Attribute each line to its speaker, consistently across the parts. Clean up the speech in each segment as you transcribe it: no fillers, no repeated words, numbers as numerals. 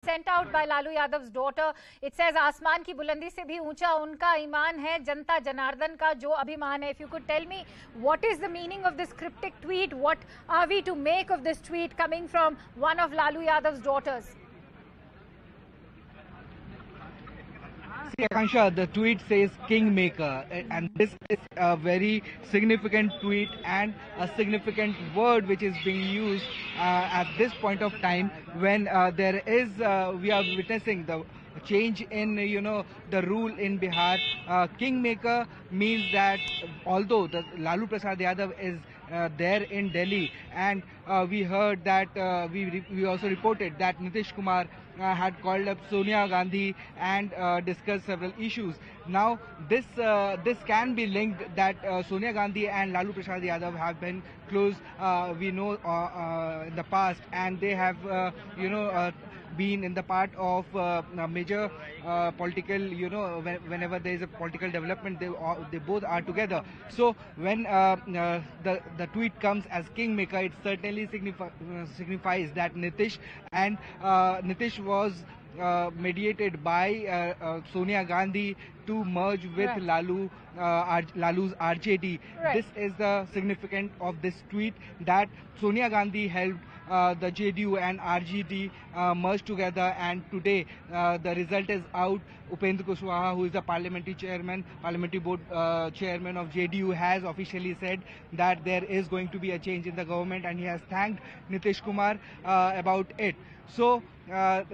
Speaker 1: sent out by Lalu Yadav's daughter. It says आसमान की बुलंदी से भी ऊंचा उनका ईमान है, जनता जनार्दन का जो अभिमान है. If you could tell me what is the meaning of this cryptic tweet, what are we to make of this tweet coming from one of Lalu Yadav's daughters?
Speaker 2: See, Akansha, the tweet says Kingmaker, and this is a very significant tweet and a significant word which is being used at this point of time when we are witnessing the change in the rule in Bihar. Kingmaker means that although the Lalu Prasad Yadav is there in Delhi, and we heard that we also reported that Nitish Kumar had called up Sonia Gandhi and discussed several issues. Now this can be linked that Sonia Gandhi and Lalu Prasad Yadav have been close, we know, in the past, and they have been in the part of major political, whenever there is a political development, they both are together. So when the tweet comes as Kingmaker, it certainly signifies that Nitish was mediated by Sonia Gandhi to merge with
Speaker 1: Right.
Speaker 2: Lalu's RJD.
Speaker 1: Right.
Speaker 2: This is the significance of this tweet, that Sonia Gandhi helped the JDU and RJD merge together, and today the result is out. Upendra Kushwaha, who is the parliamentary board chairman of JDU, has officially said that there is going to be a change in the government, and he has thanked Nitish Kumar about it. So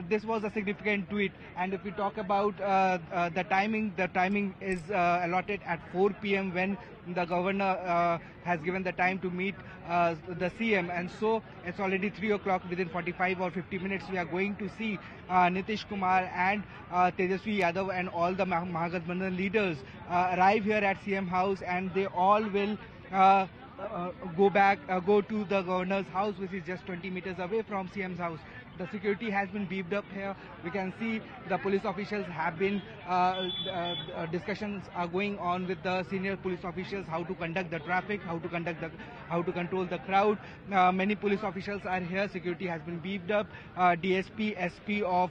Speaker 2: this was a significant tweet. And if we talk about the timing is allotted at 4 p.m. when the governor has given the time to meet the CM, and so it's already 3 o'clock. Within 45 or 50 minutes we are going to see Nitish Kumar and Tejasvi Yadav and all the Mahagathbandhan leaders arrive here at CM house, and they all will go to the governor's house, which is just 20 meters away from CM's house. The security has been beefed up here. We can see the police officials have been, discussions are going on with the senior police officials, how to conduct the traffic, how to control the crowd. Many police officials are here. Security has been beefed up. DSP, SP of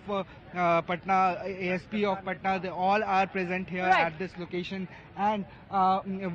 Speaker 2: Patna, ASP of Patna, they all are present here at this location. And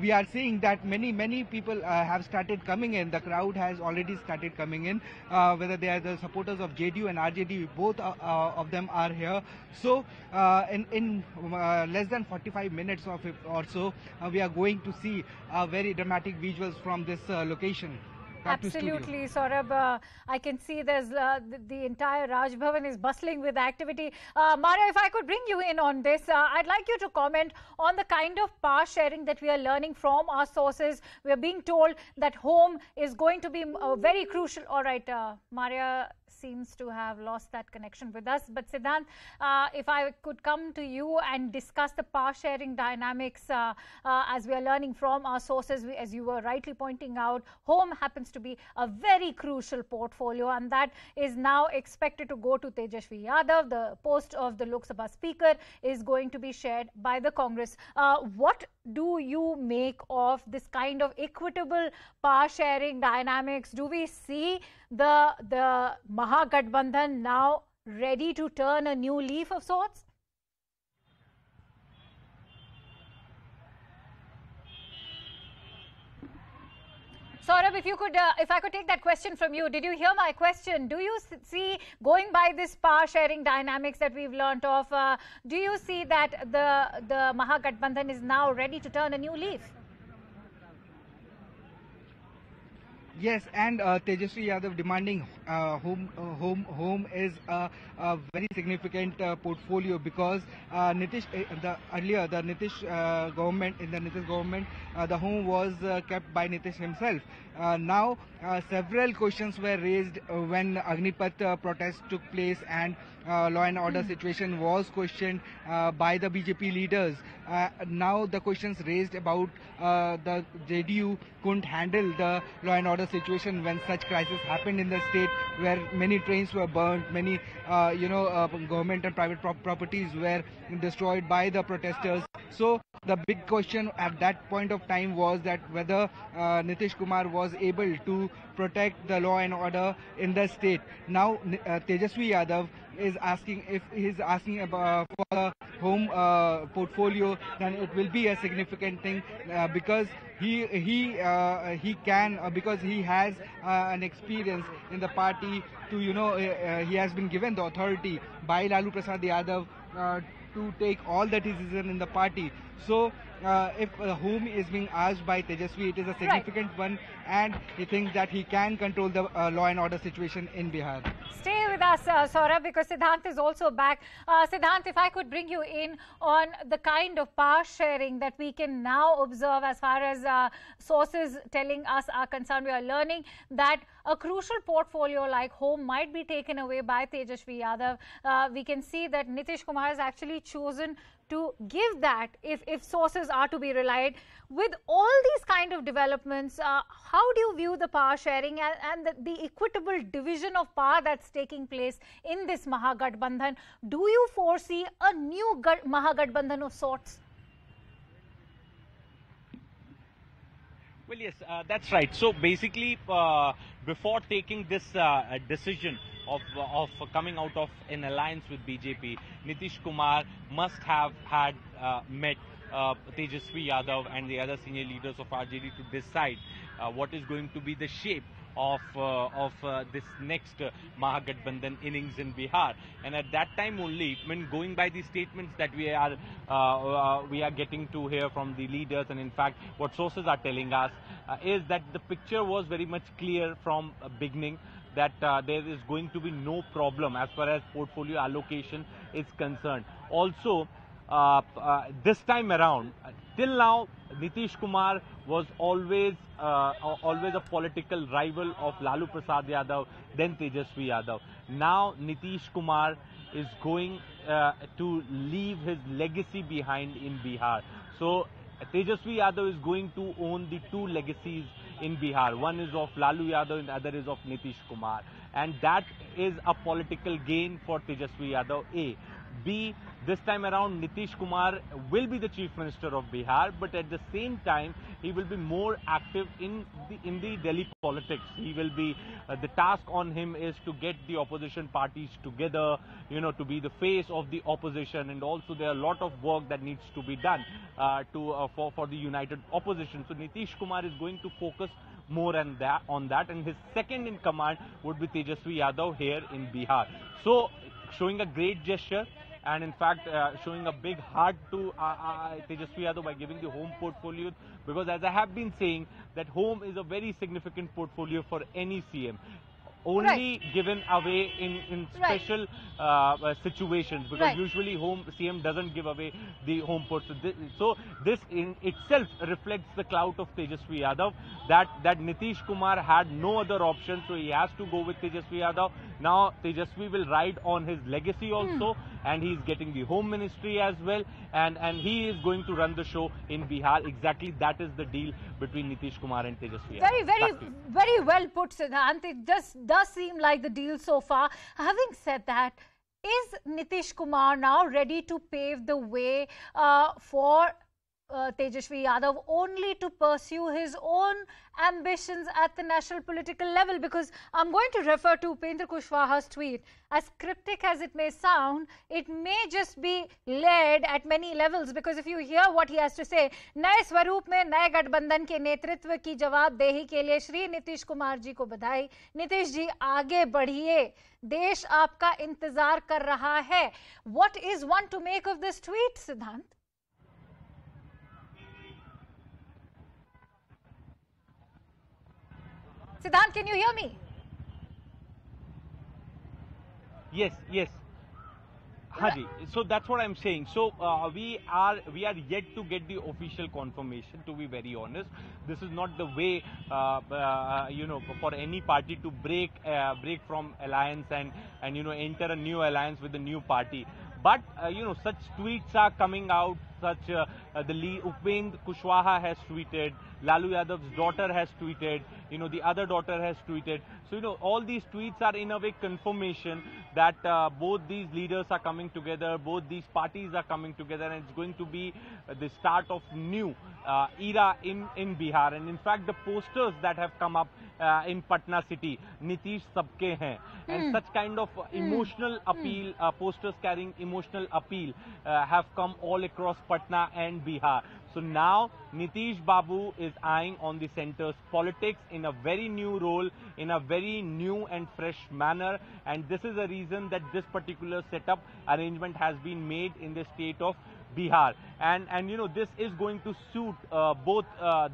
Speaker 2: we are seeing that many people have started coming in. The crowd has already started coming in, whether they are the supporters of JDU and RJD, both of them are here. So in less than 45 minutes or so, we are going to see very dramatic visuals from this location.
Speaker 1: Absolutely, Saurabh. I can see there's the entire Raj Bhavan is bustling with activity. Maria, if I could bring you in on this, I'd like you to comment on the kind of power sharing that we are learning from our sources. We are being told that home is going to be very crucial. All right, Maria seems to have lost that connection with us. But Siddhant, if I could come to you and discuss the power sharing dynamics as we are learning from our sources, as you were rightly pointing out, home happens to be a very crucial portfolio, and that is now expected to go to Tejasvi Yadav. The post of the Lok Sabha Speaker is going to be shared by the Congress. What do you make of this kind of equitable power sharing dynamics? Do we see the Mahagathbandhan now ready to turn a new leaf of sorts? Saurabh, if I could take that question from you, did you hear my question? Do you see, going by this power sharing dynamics that we've learnt of, do you see that the Mahagathbandhan is now ready to turn a new leaf?
Speaker 2: Yes, and Tejasvi Yadav demanding home is a very significant portfolio, because Nitish government, in the Nitish government, the home was kept by Nitish himself. Now several questions were raised when Agnipath protest took place, and law and order situation was questioned by the BJP leaders. Now the questions raised about the JDU couldn't handle the law and order situation when such crisis happened in the state, where many trains were burnt, many government and private properties were destroyed by the protesters. So the big question at that point of time was that whether Nitish Kumar was able to protect the law and order in the state. Now Tejasvi Yadav is asking, if he's asking about for the home portfolio, then it will be a significant thing, because he can, because he has an experience in the party to, he has been given the authority by Lalu Prasad Yadav to take all the decision in the party. So if whom is being asked by Tejasvi, it is a significant one, and he thinks that he can control the law and order situation in Bihar.
Speaker 1: Stay with us, Saurabh, because Siddhant is also back. Siddhant, if I could bring you in on the kind of power sharing that we can now observe as far as sources telling us are concerned. We are learning that a crucial portfolio like home might be taken away by Tejasvi Yadav. We can see that Nitish Kumar has actually chosen to give that, if sources are to be relied. With all these kind of developments, how do you view the power sharing and the equitable division of power that's taking place in this Mahagathbandhan? Do you foresee a new Mahagathbandhan of sorts?
Speaker 3: Well, yes, that's right. So basically, before taking this decision of coming out of an alliance with BJP, Nitish Kumar must have had met Tejasvi Yadav and the other senior leaders of RJD to decide what is going to be the shape of this next Mahagathbandhan innings in Bihar. And at that time only, when going by the statements that we are getting to hear from the leaders, and in fact what sources are telling us is that the picture was very much clear from beginning, that there is going to be no problem as far as portfolio allocation is concerned. Also, this time around, till now, Nitish Kumar was always a political rival of Lalu Prasad Yadav, then Tejasvi Yadav. Now Nitish Kumar is going to leave his legacy behind in Bihar. So Tejasvi Yadav is going to own the two legacies in Bihar. One is of Lalu Yadav and the other is of Nitish Kumar. And that is a political gain for Tejasvi Yadav, A. B, this time around Nitish Kumar will be the Chief Minister of Bihar, but at the same time he will be more active in the Delhi politics. He will be, the task on him is to get the opposition parties together, to be the face of the opposition, and also there are a lot of work that needs to be done for the united opposition. So Nitish Kumar is going to focus more on that, and his second in command would be Tejasvi Yadav here in Bihar. So showing a great gesture, and in fact showing a big heart to Tejasvi Yadav by giving the home portfolio, because as I have been saying, that home is a very significant portfolio for any CM. Only given away in special situations, because usually home CM doesn't give away the home port. So this in itself reflects the clout of Tejasvi Yadav, that Nitish Kumar had no other option, so he has to go with Tejasvi Yadav. Now Tejasvi will ride on his legacy also, and he is getting the home ministry as well, and he is going to run the show in Bihar. Exactly that is the deal between Nitish Kumar and Tejasvi Yadav.
Speaker 1: Very well put, Siddhant. It just does seem like the deal so far. Having said that, is Nitish Kumar now ready to pave the way for Tejasvi Yadav only to pursue his own ambitions at the national political level? Because I'm going to refer to Upendra Kushwaha's tweet. As cryptic as it may sound, it may just be led at many levels, because if you hear what he has to say, नए स्वरूप में नए गठबंधन के नेतृत्व की जवाबदेही के लिए श्री नीतीश कुमार जी को बधाई। नीतीश जी आगे बढ़िए, देश आपका इंतजार कर रहा है. What is one to make of this tweet, Siddhant? Siddhant, can you hear me?
Speaker 3: Yes. Haji, so that's what I'm saying. So we are yet to get the official confirmation, to be very honest. This is not the way, for any party to break from alliance and enter a new alliance with a new party. But such tweets are coming out. Such Upendra Kushwaha has tweeted, Lalu Yadav's daughter has tweeted, the other daughter has tweeted. So all these tweets are in a way confirmation that both these leaders are coming together, both these parties are coming together, and it's going to be the start of new era in Bihar. And in fact, the posters that have come up in Patna city, Nitish Sabke Hain, and such kind of emotional appeal, posters carrying emotional appeal have come all across Patna and Bihar. So now Nitish Babu is eyeing on the centre's politics in a very new role, in a very new and fresh manner, and this is the reason that this particular setup arrangement has been made in the state of Bihar. And you know, this is going to suit both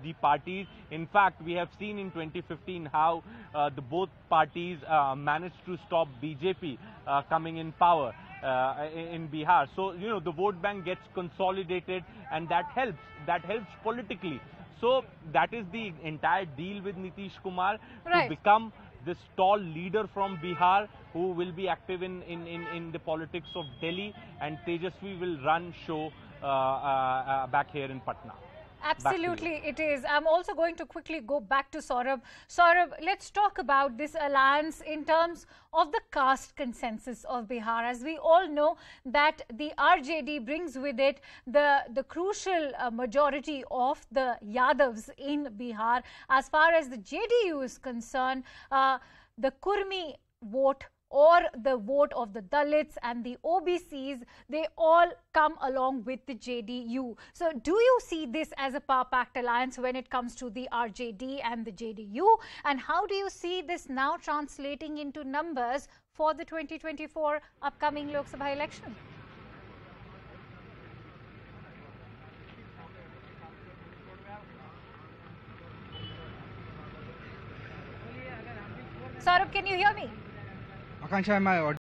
Speaker 3: the parties. In fact, we have seen in 2015 how the both parties managed to stop BJP coming in power in Bihar. So, you know, the vote bank gets consolidated, and that helps politically. So that is the entire deal with Nitish Kumar, to become this tall leader from Bihar who will be active in the politics of Delhi, and Tejasvi will run show back here in Patna.
Speaker 1: Absolutely, it is. I'm also going to quickly go back to Saurabh. Saurabh, let's talk about this alliance in terms of the caste consensus of Bihar. As we all know that the RJD brings with it the crucial majority of the Yadavs in Bihar. As far as the JDU is concerned, the Kurmi vote or the vote of the Dalits and the OBCs, they all come along with the JDU. So do you see this as a power-packed alliance when it comes to the RJD and the JDU? And how do you see this now translating into numbers for the 2024 upcoming Lok Sabha election? Saurabh, can you hear me?
Speaker 2: Akansha, am I audible?